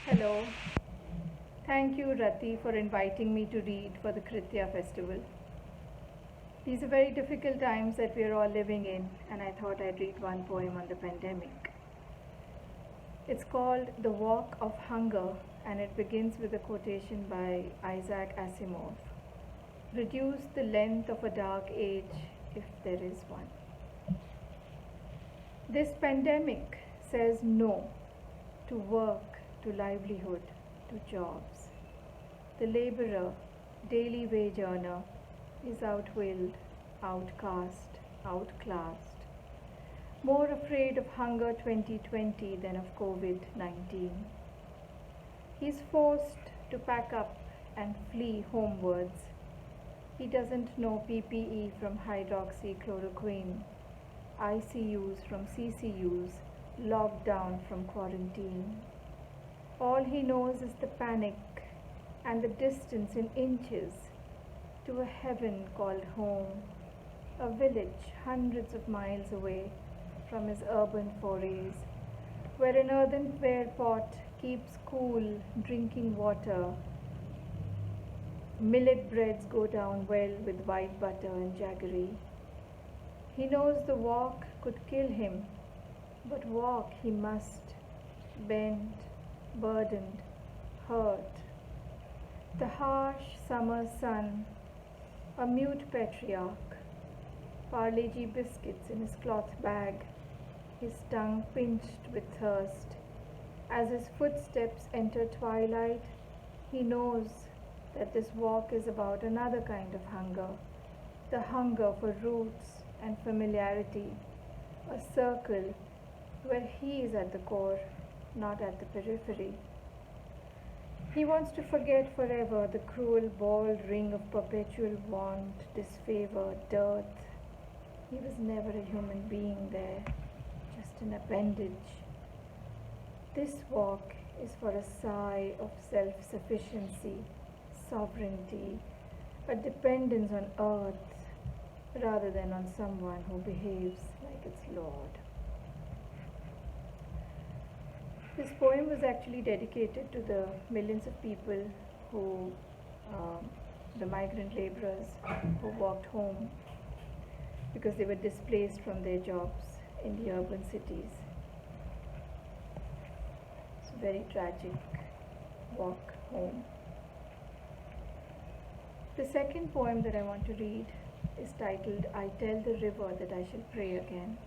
Hello. Thank you, Rati, for inviting me to read for the Kritya Festival. These are very difficult times that we are all living in, and I thought I'd read one poem on the pandemic. It's called The Walk of Hunger, and it begins with a quotation by Isaac Asimov. Reduce the length of a dark age if there is one. This pandemic says no to work, to livelihood, to jobs. The laborer, daily wage earner, is outwilled, outcast, outclassed, more afraid of hunger 2020 than of COVID-19. He's forced to pack up and flee homewards. He doesn't know PPE from hydroxychloroquine, ICUs from CCUs, lockdown from quarantine. All he knows is the panic and the distance in inches to a heaven called home, a village hundreds of miles away from his urban forays, where an earthenware pot keeps cool drinking water. Millet breads go down well with white butter and jaggery. He knows the walk could kill him, but walk he must, bent, burdened, hurt. The harsh summer sun, a mute patriarch, Parle-G biscuits in his cloth bag, his tongue pinched with thirst. As his footsteps enter twilight, he knows that this walk is about another kind of hunger, the hunger for roots and familiarity, a circle where he is at the core, not at the periphery. He wants to forget forever the cruel bald ring of perpetual want, disfavor, dearth. He was never a human being there, just an appendage. This walk is for a sigh of self-sufficiency, sovereignty, a dependence on earth rather than on someone who behaves like its lord. This poem was actually dedicated to the millions of people who, the migrant laborers who walked home because they were displaced from their jobs in the urban cities. It's a very tragic walk home. The second poem that I want to read is titled, I Tell the River That I Shall Pray Again.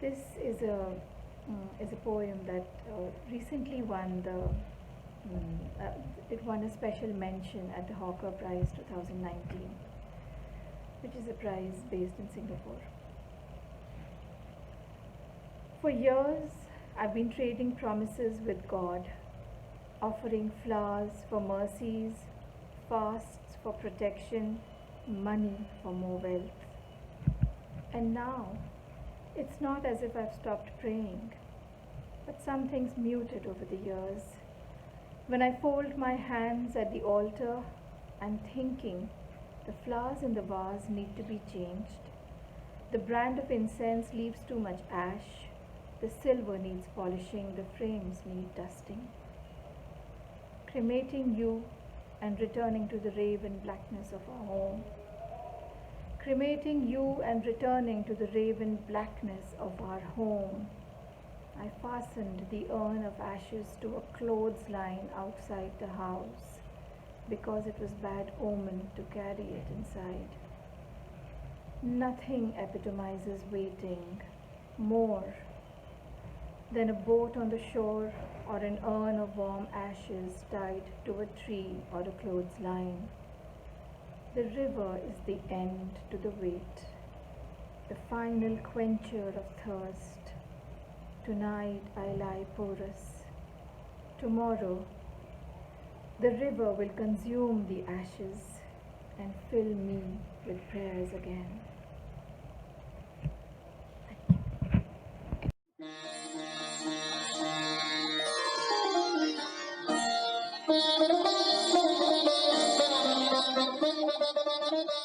This is a poem that recently won it won a special mention at the Hawker Prize 2019, which is a prize based in Singapore. For years, I've been trading promises with God, offering flowers for mercies, fasts for protection, money for more wealth. And now, it's not as if I've stopped praying, but something's muted over the years. When I fold my hands at the altar, I'm thinking the flowers in the vase need to be changed. The brand of incense leaves too much ash. The silver needs polishing. The frames need dusting. Cremating you and returning to the raven blackness of our home. Cremating you and returning to the raven blackness of our home. I fastened the urn of ashes to a clothesline outside the house because it was bad omen to carry it inside. Nothing epitomizes waiting more than a boat on the shore or an urn of warm ashes tied to a tree or a clothesline. The river is the end to the wait, the final quencher of thirst. Tonight I lie porous. Tomorrow the river will consume the ashes and fill me with prayers again. Thank you.